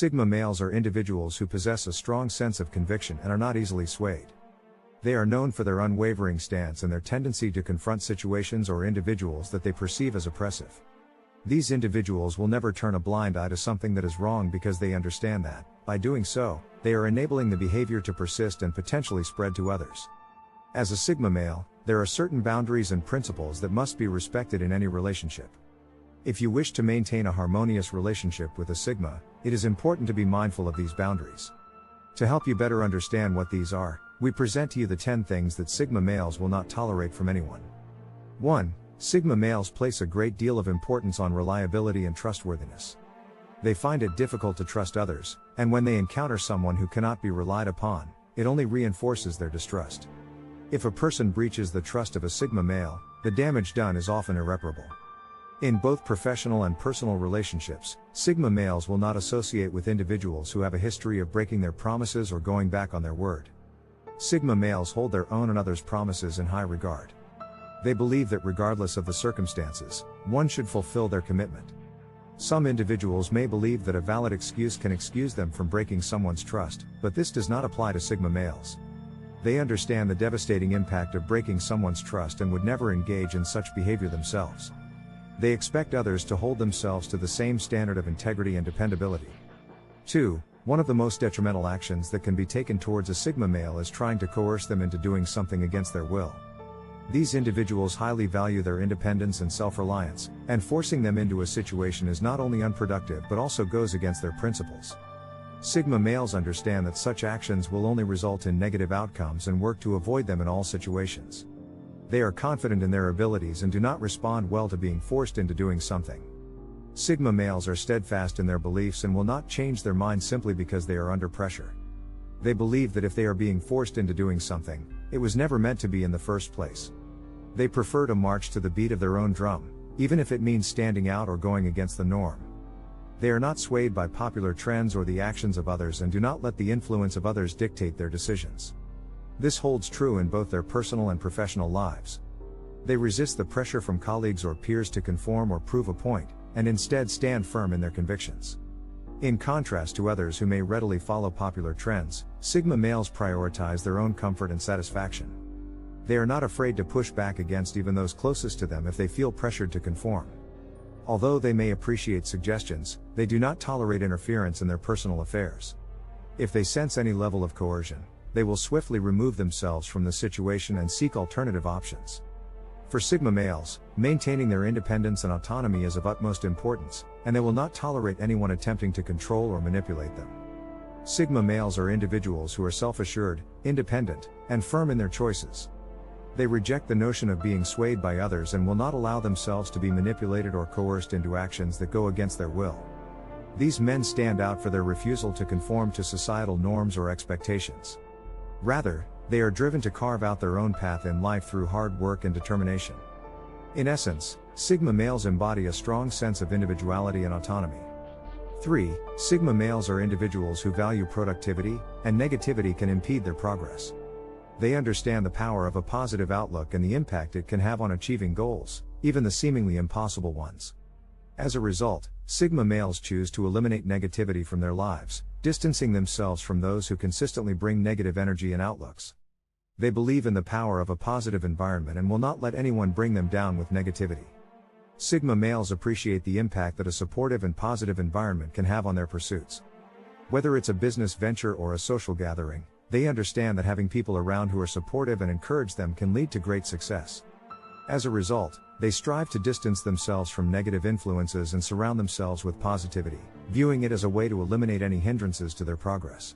Sigma males are individuals who possess a strong sense of conviction and are not easily swayed. They are known for their unwavering stance and their tendency to confront situations or individuals that they perceive as oppressive. These individuals will never turn a blind eye to something that is wrong because they understand that, by doing so, they are enabling the behavior to persist and potentially spread to others. As a Sigma male, there are certain boundaries and principles that must be respected in any relationship. If you wish to maintain a harmonious relationship with a Sigma, it is important to be mindful of these boundaries. To help you better understand what these are, we present to you the 10 things that Sigma males will not tolerate from anyone. 1. Sigma males place a great deal of importance on reliability and trustworthiness. They find it difficult to trust others, and when they encounter someone who cannot be relied upon, it only reinforces their distrust. If a person breaches the trust of a Sigma male, the damage done is often irreparable. In both professional and personal relationships, Sigma males will not associate with individuals who have a history of breaking their promises or going back on their word. Sigma males hold their own and others' promises in high regard. They believe that regardless of the circumstances, one should fulfill their commitment. Some individuals may believe that a valid excuse can excuse them from breaking someone's trust, but this does not apply to Sigma males. They understand the devastating impact of breaking someone's trust and would never engage in such behavior themselves. They expect others to hold themselves to the same standard of integrity and dependability. 2. One of the most detrimental actions that can be taken towards a Sigma male is trying to coerce them into doing something against their will. These individuals highly value their independence and self-reliance, and forcing them into a situation is not only unproductive but also goes against their principles. Sigma males understand that such actions will only result in negative outcomes and work to avoid them in all situations. They are confident in their abilities and do not respond well to being forced into doing something. Sigma males are steadfast in their beliefs and will not change their mind simply because they are under pressure. They believe that if they are being forced into doing something, it was never meant to be in the first place. They prefer to march to the beat of their own drum, even if it means standing out or going against the norm. They are not swayed by popular trends or the actions of others and do not let the influence of others dictate their decisions. This holds true in both their personal and professional lives. They resist the pressure from colleagues or peers to conform or prove a point, and instead stand firm in their convictions. In contrast to others who may readily follow popular trends, Sigma males prioritize their own comfort and satisfaction. They are not afraid to push back against even those closest to them if they feel pressured to conform. Although they may appreciate suggestions, they do not tolerate interference in their personal affairs. If they sense any level of coercion, they will swiftly remove themselves from the situation and seek alternative options. For Sigma males, maintaining their independence and autonomy is of utmost importance, and they will not tolerate anyone attempting to control or manipulate them. Sigma males are individuals who are self-assured, independent, and firm in their choices. They reject the notion of being swayed by others and will not allow themselves to be manipulated or coerced into actions that go against their will. These men stand out for their refusal to conform to societal norms or expectations. Rather, they are driven to carve out their own path in life through hard work and determination. In essence, Sigma males embody a strong sense of individuality and autonomy. 3. Sigma males are individuals who value productivity, and negativity can impede their progress. They understand the power of a positive outlook and the impact it can have on achieving goals, even the seemingly impossible ones. As a result, Sigma males choose to eliminate negativity from their lives, distancing themselves from those who consistently bring negative energy and outlooks. They believe in the power of a positive environment and will not let anyone bring them down with negativity. Sigma males appreciate the impact that a supportive and positive environment can have on their pursuits. Whether it's a business venture or a social gathering, they understand that having people around who are supportive and encourage them can lead to great success. As a result, they strive to distance themselves from negative influences and surround themselves with positivity, viewing it as a way to eliminate any hindrances to their progress.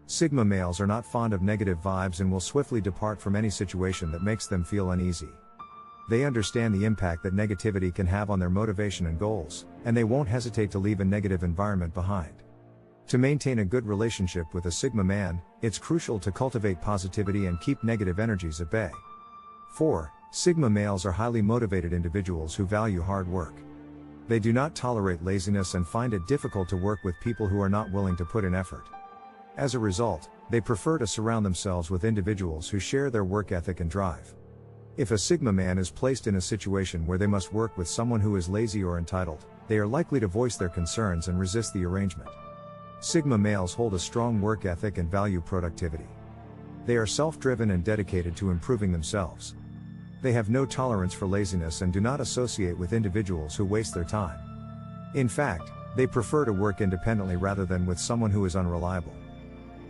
Sigma males are not fond of negative vibes and will swiftly depart from any situation that makes them feel uneasy. They understand the impact that negativity can have on their motivation and goals, and they won't hesitate to leave a negative environment behind. To maintain a good relationship with a Sigma man, it's crucial to cultivate positivity and keep negative energies at bay. 4. Sigma males are highly motivated individuals who value hard work. They do not tolerate laziness and find it difficult to work with people who are not willing to put in effort. As a result, they prefer to surround themselves with individuals who share their work ethic and drive. If a Sigma man is placed in a situation where they must work with someone who is lazy or entitled, they are likely to voice their concerns and resist the arrangement. Sigma males hold a strong work ethic and value productivity. They are self-driven and dedicated to improving themselves. They have no tolerance for laziness and do not associate with individuals who waste their time. In fact, they prefer to work independently rather than with someone who is unreliable.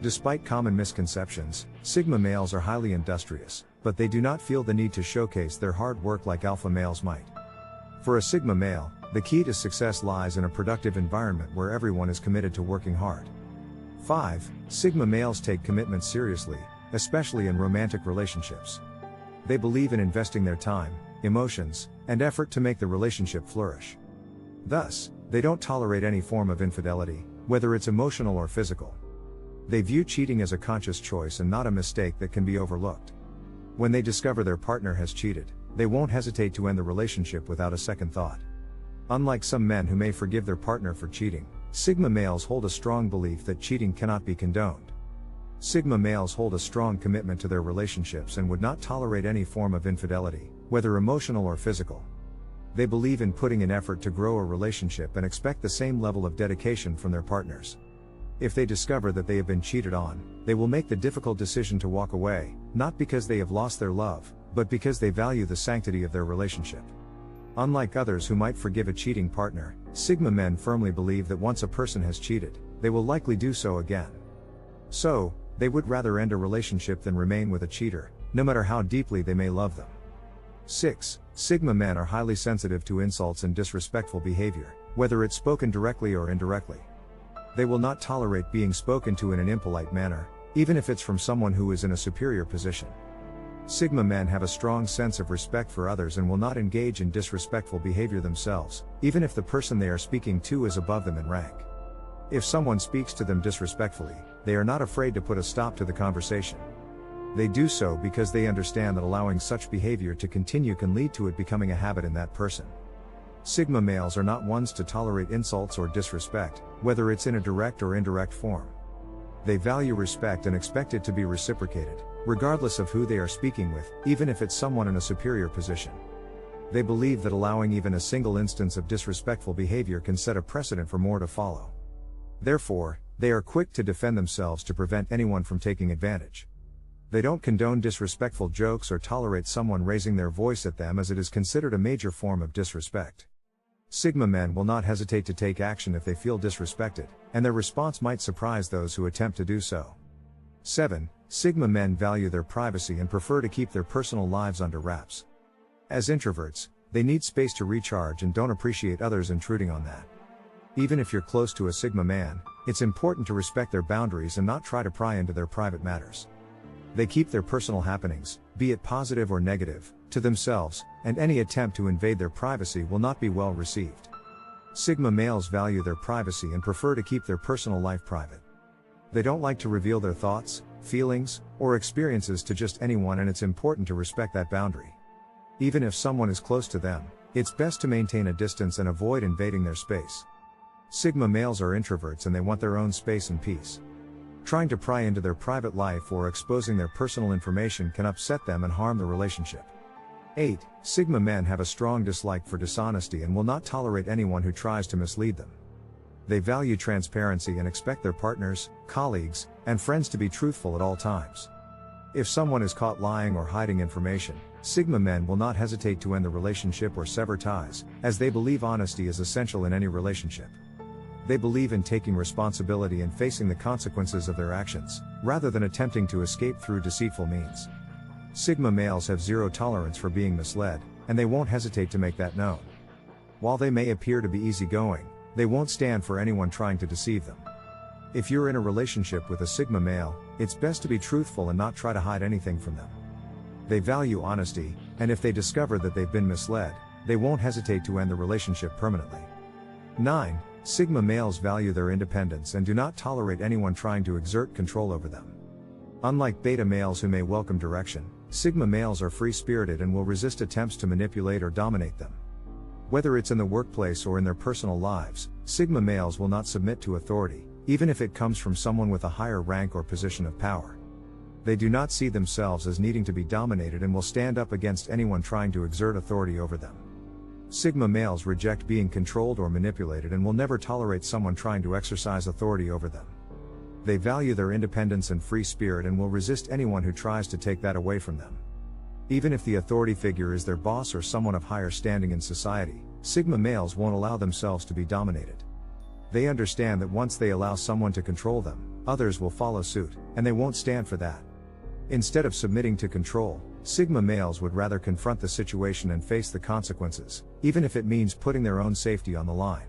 Despite common misconceptions, Sigma males are highly industrious, but they do not feel the need to showcase their hard work like alpha males might. For a Sigma male, the key to success lies in a productive environment where everyone is committed to working hard. 5. Sigma males take commitment seriously, especially in romantic relationships. They believe in investing their time, emotions, and effort to make the relationship flourish. Thus, they don't tolerate any form of infidelity, whether it's emotional or physical. They view cheating as a conscious choice and not a mistake that can be overlooked. When they discover their partner has cheated, they won't hesitate to end the relationship without a second thought. Unlike some men who may forgive their partner for cheating, Sigma males hold a strong belief that cheating cannot be condoned. Sigma males hold a strong commitment to their relationships and would not tolerate any form of infidelity, whether emotional or physical. They believe in putting in effort to grow a relationship and expect the same level of dedication from their partners. If they discover that they have been cheated on, they will make the difficult decision to walk away, not because they have lost their love, but because they value the sanctity of their relationship. Unlike others who might forgive a cheating partner, Sigma men firmly believe that once a person has cheated, they will likely do so again. So, they would rather end a relationship than remain with a cheater, no matter how deeply they may love them. 6. Sigma men are highly sensitive to insults and disrespectful behavior, whether it's spoken directly or indirectly. They will not tolerate being spoken to in an impolite manner, even if it's from someone who is in a superior position. Sigma men have a strong sense of respect for others and will not engage in disrespectful behavior themselves, even if the person they are speaking to is above them in rank. If someone speaks to them disrespectfully, they are not afraid to put a stop to the conversation. They do so because they understand that allowing such behavior to continue can lead to it becoming a habit in that person. Sigma males are not ones to tolerate insults or disrespect, whether it's in a direct or indirect form. They value respect and expect it to be reciprocated, regardless of who they are speaking with, even if it's someone in a superior position. They believe that allowing even a single instance of disrespectful behavior can set a precedent for more to follow. Therefore, they are quick to defend themselves to prevent anyone from taking advantage. They don't condone disrespectful jokes or tolerate someone raising their voice at them, as it is considered a major form of disrespect. Sigma men will not hesitate to take action if they feel disrespected, and their response might surprise those who attempt to do so. 7. Sigma men value their privacy and prefer to keep their personal lives under wraps. As introverts, they need space to recharge and don't appreciate others intruding on that. Even if you're close to a Sigma man, it's important to respect their boundaries and not try to pry into their private matters. They keep their personal happenings, be it positive or negative, to themselves, and any attempt to invade their privacy will not be well received. Sigma males value their privacy and prefer to keep their personal life private. They don't like to reveal their thoughts, feelings, or experiences to just anyone, and it's important to respect that boundary. Even if someone is close to them, it's best to maintain a distance and avoid invading their space. Sigma males are introverts and they want their own space and peace. Trying to pry into their private life or exposing their personal information can upset them and harm the relationship. 8. Sigma men have a strong dislike for dishonesty and will not tolerate anyone who tries to mislead them. They value transparency and expect their partners, colleagues, and friends to be truthful at all times. If someone is caught lying or hiding information, Sigma men will not hesitate to end the relationship or sever ties, as they believe honesty is essential in any relationship. They believe in taking responsibility and facing the consequences of their actions, rather than attempting to escape through deceitful means. Sigma males have zero tolerance for being misled, and they won't hesitate to make that known. While they may appear to be easygoing, they won't stand for anyone trying to deceive them. If you're in a relationship with a Sigma male, it's best to be truthful and not try to hide anything from them. They value honesty, and if they discover that they've been misled, they won't hesitate to end the relationship permanently. 9. Sigma males value their independence and do not tolerate anyone trying to exert control over them. Unlike beta males who may welcome direction, Sigma males are free-spirited and will resist attempts to manipulate or dominate them. Whether it's in the workplace or in their personal lives, Sigma males will not submit to authority, even if it comes from someone with a higher rank or position of power. They do not see themselves as needing to be dominated and will stand up against anyone trying to exert authority over them. Sigma males reject being controlled or manipulated and will never tolerate someone trying to exercise authority over them. They value their independence and free spirit and will resist anyone who tries to take that away from them. Even if the authority figure is their boss or someone of higher standing in society, Sigma males won't allow themselves to be dominated. They understand that once they allow someone to control them, others will follow suit, and they won't stand for that. Instead of submitting to control, Sigma males would rather confront the situation and face the consequences, even if it means putting their own safety on the line.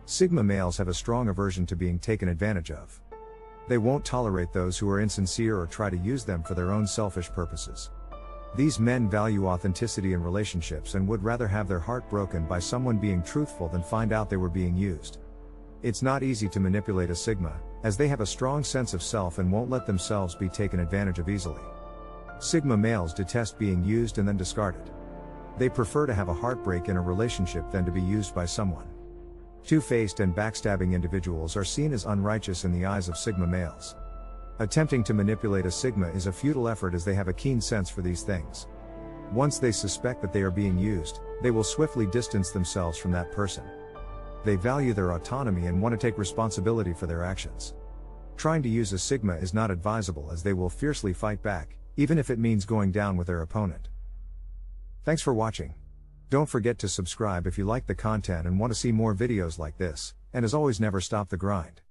Sigma males have a strong aversion to being taken advantage of. They won't tolerate those who are insincere or try to use them for their own selfish purposes. These men value authenticity in relationships and would rather have their heart broken by someone being truthful than find out they were being used. It's not easy to manipulate a Sigma, as they have a strong sense of self and won't let themselves be taken advantage of easily. Sigma males detest being used and then discarded. They prefer to have a heartbreak in a relationship than to be used by someone. Two-faced and backstabbing individuals are seen as unrighteous in the eyes of Sigma males. Attempting to manipulate a Sigma is a futile effort as they have a keen sense for these things. Once they suspect that they are being used, they will swiftly distance themselves from that person. They value their autonomy and want to take responsibility for their actions. Trying to use a Sigma is not advisable as they will fiercely fight back, even if it means going down with their opponent. Thanks for watching. Don't forget to subscribe if you like the content and want to see more videos like this, and as always, never stop the grind.